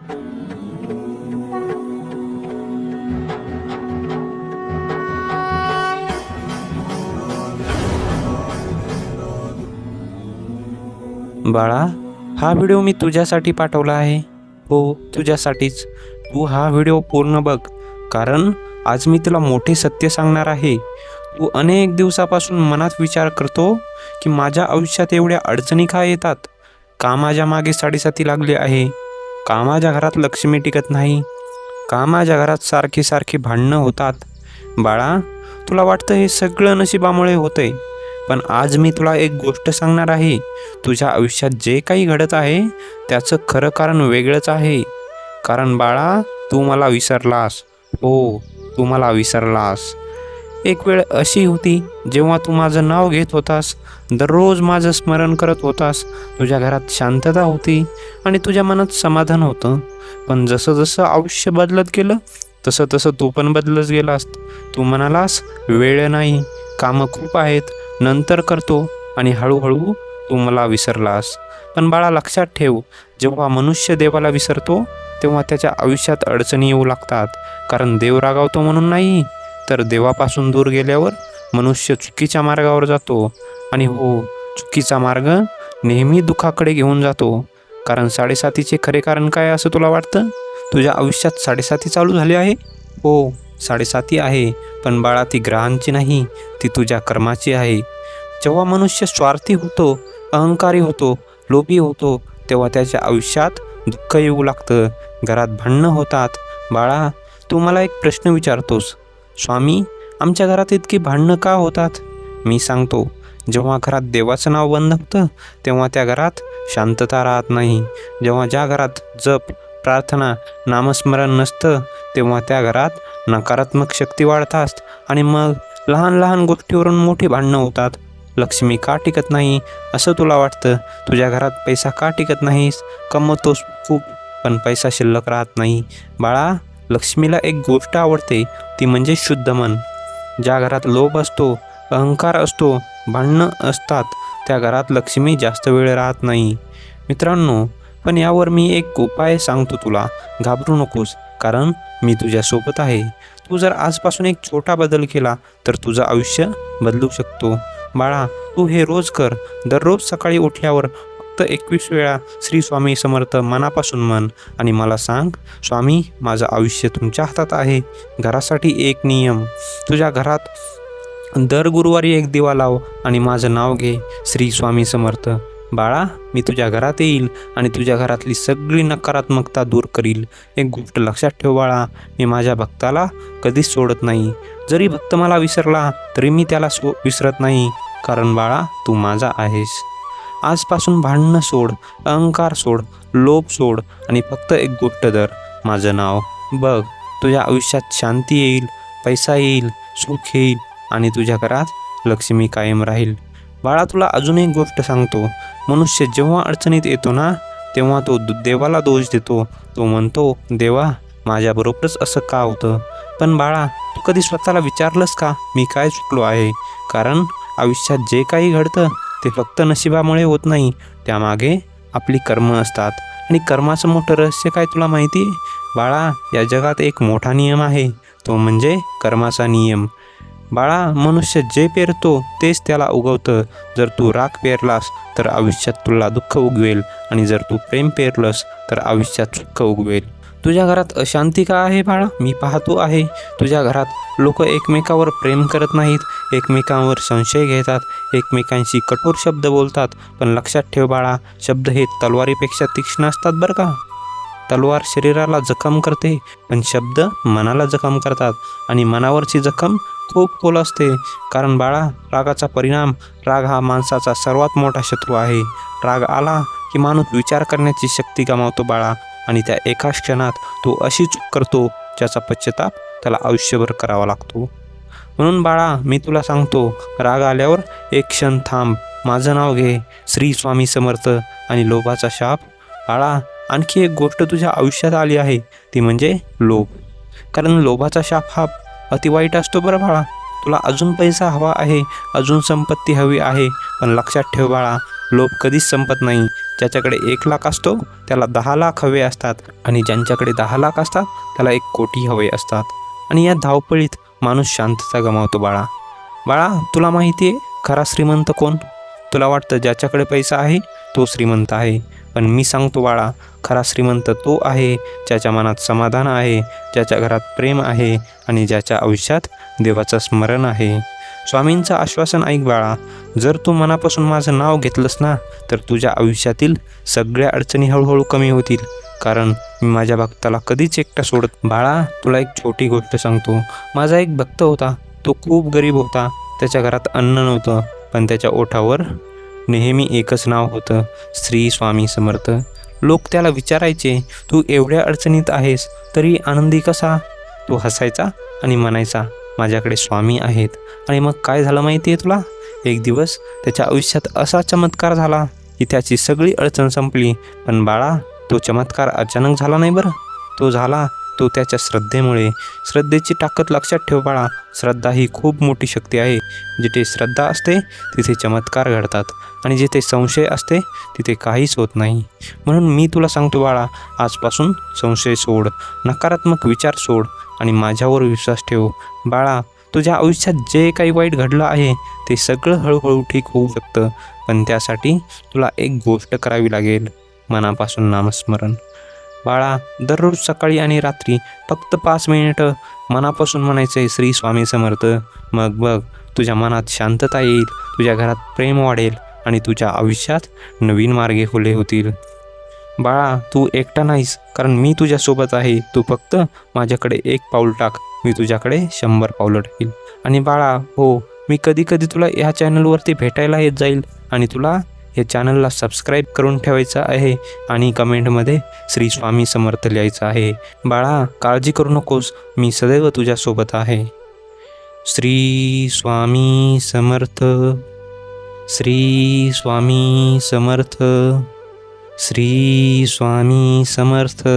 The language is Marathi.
बाळा, हा व्हिडिओ मी तुझ्यासाठी पाठवला आहे. हो, तुझ्यासाठीच. तू हा व्हिडिओ पूर्ण बघ, कारण आज मी तुला मोठे सत्य सांगणार आहे. तू अनेक दिवसापासून मनात विचार करतो की माझ्या आयुष्यात एवढ्या अडचणी का येतात, का माझ्या मागे साडेसाती लागली आहे, का माझ्या घरात लक्ष्मी टिकत नाही, का माझ्या घरात सारखी सारखी भांडणं होतात. बाळा, तुला वाटतं हे सगळं नशिबामुळे होतंय, पण आज मी तुला एक गोष्ट सांगणार आहे. तुझ्या आयुष्यात जे काही घडत आहे त्याचं खरं कारण वेगळंच आहे. कारण बाळा, तू मला विसरलास. हो, तू मला विसरलास. एक वेळ अशी होती जेव्हा तू माझं नाव घेत होतास, दररोज माझं स्मरण करत होतास. तुझ्या घरात शांतता होती आणि तुझ्या मनात समाधान होतं. पण जसं जसं आयुष्य बदलत गेलं तसं तसं तू पण बदलत गेलास. तू म्हणालास वेळ नाही, कामं खूप आहेत, नंतर करतो, आणि हळूहळू तू मला विसरलास. पण बाळा, लक्षात ठेव, जेव्हा मनुष्य देवाला विसरतो तेव्हा त्याच्या आयुष्यात अडचणी येऊ लागतात. कारण देव रागावतो म्हणून नाही, तर देवापासून दूर गेल्यावर मनुष्य चुकीच्या मार्गावर जातो. आणि हो, चुकीचा मार्ग नेहमी दुःखाकडे घेऊन जातो. कारण साडेसातीचे खरे कारण काय असं तुला वाटतं? तुझ्या आयुष्यात साडेसाती चालू झाली आहे? हो, साडेसाती आहे, पण बाळा ती ग्रहांची नाही, ती तुझ्या कर्माची आहे. जेव्हा मनुष्य स्वार्थी होतो, अहंकारी होतो, लोभी होतो, तेव्हा त्याच्या आयुष्यात दुःख येऊ लागतं, घरात भांडणं होतात. बाळा, तू मला एक प्रश्न विचारतोस, स्वामी, आमच्या घरात इतकी भांडणं का होतात? मी सांगतो, जेव्हा घरात देवाचं नाव बंद होतं तेव्हा त्या घरात शांतता राहत नाही. जेव्हा ज्या घरात जप, प्रार्थना, नामस्मरण नसतं तेव्हा त्या घरात नकारात्मक शक्ती वाढतात आणि मग लहान लहान गोष्टीवरून मोठी भांडणं होतात. लक्ष्मी का टिकत नाही असं तुला वाटतं? तुझ्या घरात पैसा का टिकत नाहीस? कमवतोस खूप, पण पैसा शिल्लक राहत नाही. बाळा, लक्ष्मीला एक गोष्ट आवडते, ती म्हणजे शुद्ध मन. ज्या घरात लोभ असतो, अहंकार असतो, भांडणं असतात, त्या घरात लक्ष्मी जास्त वेळ राहत नाही. मित्रांनो, पण यावर मी एक उपाय सांगतो तुला. घाबरू नकोस, कारण मी तुझ्यासोबत आहे. तू जर आजपासून एक छोटा बदल केला तर तुझं आयुष्य बदलू शकतो. बाळा, तू हे रोज कर. दररोज सकाळी उठल्यावर फक्त 21 वेळा श्री स्वामी समर्थ मनापासून म्हण आणि मला सांग, स्वामी, माझं आयुष्य तुमच्या हातात आहे. घरासाठी एक नियम, तुझ्या घरात दर गुरुवारी एक दिवा लाव आणि माझं नाव घे, श्री स्वामी समर्थ. बाळा, मी तुझ्या घरात येईल आणि तुझ्या घरातली सगळी नकारात्मकता दूर करील. एक गोष्ट लक्षात ठेव बाळा, मी माझ्या भक्ताला कधीच सोडत नाही. जरी भक्त मला विसरला तरी मी त्याला विसरत नाही, कारण बाळा, तू माझा आहेस. आजपासून भांडणं सोड, अहंकार सोड, लोभ सोड आणि फक्त एक गोष्ट धर, माझं नाव. बघ, तुझ्या आयुष्यात शांती येईल, पैसा येईल, सुख येईल आणि तुझ्या घरात लक्ष्मी कायम राहील. बाळा, तुला अजून एक गोष्ट सांगतो. मनुष्य जेव्हा अडचणीत येतो ना, तेव्हा तो देवाला दोष देतो. तो म्हणतो, देवा, माझ्याबरोबरच असं का होतं? पण बाळा, तू कधी स्वतःला विचारलंस का, मी काय चुकलो आहे? कारण आयुष्यात जे काही घडतं ते फक्त नशिबामुळे होत नाही, त्यामागे आपली कर्म असतात. आणि कर्माचं मोठं रहस्य काय तुला माहिती आहे? बाळा, या जगात एक मोठा नियम आहे, तो म्हणजे कर्माचा नियम. बाळा, मनुष्य जे पेरतो तेच त्याला उगवतं. जर तू राग पेरलास तर आयुष्यात तुला दुःख उगवेल, आणि जर तू प्रेम पेरलंस तर आयुष्यात सुख उगवेल. तुझ्या घरात अशांती का आहे बाळा? मी पाहतो आहे, तुझ्या घरात लोक एकमेकावर प्रेम करत नाहीत, एकमेकांवर संशय घेतात, एकमेकांशी कठोर शब्द बोलतात. पण लक्षात ठेव बाळा, शब्द हे तलवारीपेक्षा तीक्ष्ण असतात बरं का. तलवार शरीराला जखम करते, पण शब्द मनाला जखम करतात, आणि मनावरची जखम खूप खोल असते. कारण बाळा, रागाचा परिणाम, राग हा माणसाचा सर्वात मोठा शत्रू आहे. राग आला की माणूस विचार करण्याची शक्ती गमावतो बाळा, आणि त्या एका क्षणात तो अशी चूक करतो ज्याचा पश्चाताप त्याला आयुष्यभर करावा लागतो. म्हणून बाळा, मी तुला सांगतो, राग आल्यावर एक क्षण थांब, माझं नाव घे, श्री स्वामी समर्थ, आणि लोभाचा शाप. बाळा, आणखी एक गोष्ट तुझ्या आयुष्यात आली आहे, ती म्हणजे लोभ. कारण लोभाचा शाप हा अतिवाईट असतो बरं बाळा. तुला अजून पैसा हवा आहे, अजून संपत्ती हवी आहे, पण लक्षात ठेव बाळा, लोभ कधीच संपत नाही. ज्याच्याकडे 1 लाख असतो त्याला 10 लाख हवे असतात आणि ज्यांच्याकडे 10 लाख असतात त्याला 1 कोटी हवे असतात. आणि या धावपळीत माणूस शांतता गमावतो बाळा. बाळा, तुला माहिती आहे खरा श्रीमंत कोण? तुला वाटतं ज्याच्याकडे पैसा आहे तो श्रीमंत आहे, पण मी सांगतो बाळा, खरा श्रीमंत तो आहे ज्याच्या मनात समाधान आहे, ज्याच्या घरात प्रेम आहे आणि ज्याच्या आयुष्यात देवाचं स्मरण आहे. स्वामींचं आश्वासन ऐक बाळा, जर तू मनापासून माझं नाव घेतलंस ना तर तुझ्या आयुष्यातील सगळ्या अडचणी हळूहळू कमी होतील, कारण मी माझ्या भक्ताला कधीच एकटा सोडत. बाळा, तुला एक छोटी गोष्ट सांगतो. माझा एक भक्त होता, तो खूप गरीब होता. त्याच्या घरात अन्न नव्हतं, पण त्याच्या ओठावर नेहमी एकच नाव होतं, श्री स्वामी समर्थ. लोक त्याला विचारायचे, तू एवढ्या अडचणीत आहेस तरी आनंदी कसा? तो हसायचा आणि म्हणायचा, माझ्याकडे स्वामी आहेत. आणि मग काय झालं माहिती आहे तुला? एक दिवस त्याच्या आयुष्यात असा चमत्कार झाला की त्याची सगळी अडचण संपली. पण बाळा, तो चमत्कार अचानक झाला नाही बरं, तो झाला तो त्याच्या श्रद्धेमुळे. श्रद्धेची ताकद लक्षात ठेव बाळा, श्रद्धा ही खूप मोठी शक्ती आहे. जिथे श्रद्धा असते तिथे चमत्कार घडतात आणि जिथे संशय असते तिथे काहीच होत नाही. म्हणून मी तुला सांगतो बाळा, आजपासून संशय सोड, नकारात्मक विचार सोड आणि माझ्यावर विश्वास ठेव. बाळा, तुझ्या आयुष्यात जे काही वाईट घडलं आहे ते सगळं हळूहळू ठीक होऊ शकतं, पण त्यासाठी तुला एक गोष्ट करावी लागेल, मनापासून नामस्मरण. बाळा, दररोज सकाळी आणि रात्री फक्त 5 मिनिटं मनापासून म्हणायचं आहे श्री स्वामी समर्थ. मग बघ, तुझ्या मनात शांतता येईल, तुझ्या घरात प्रेम वाढेल आणि तुझ्या आयुष्यात नवीन मार्गे खुले होतील. बाळा, तू एकटा नाहीस, कारण मी तुझ्यासोबत आहे. तू फक्त माझ्याकडे 1 पाऊल टाक, मी तुझ्याकडे 100 पावलं टाकील. आणि बाळा, हो, मी कधी कधी तुला ह्या चॅनलवरती भेटायला येत जाईल आणि तुला हे चॅनलला सबस्क्राईब करून ठेवायचं आहे आणि कमेंटमध्ये श्री स्वामी समर्थ लिहायचं आहे. बाळा, काळजी करू नकोस, मी सदैव तुझ्यासोबत आहे. श्री स्वामी समर्थ, श्री स्वामी समर्थ, श्री स्वामी समर्थ.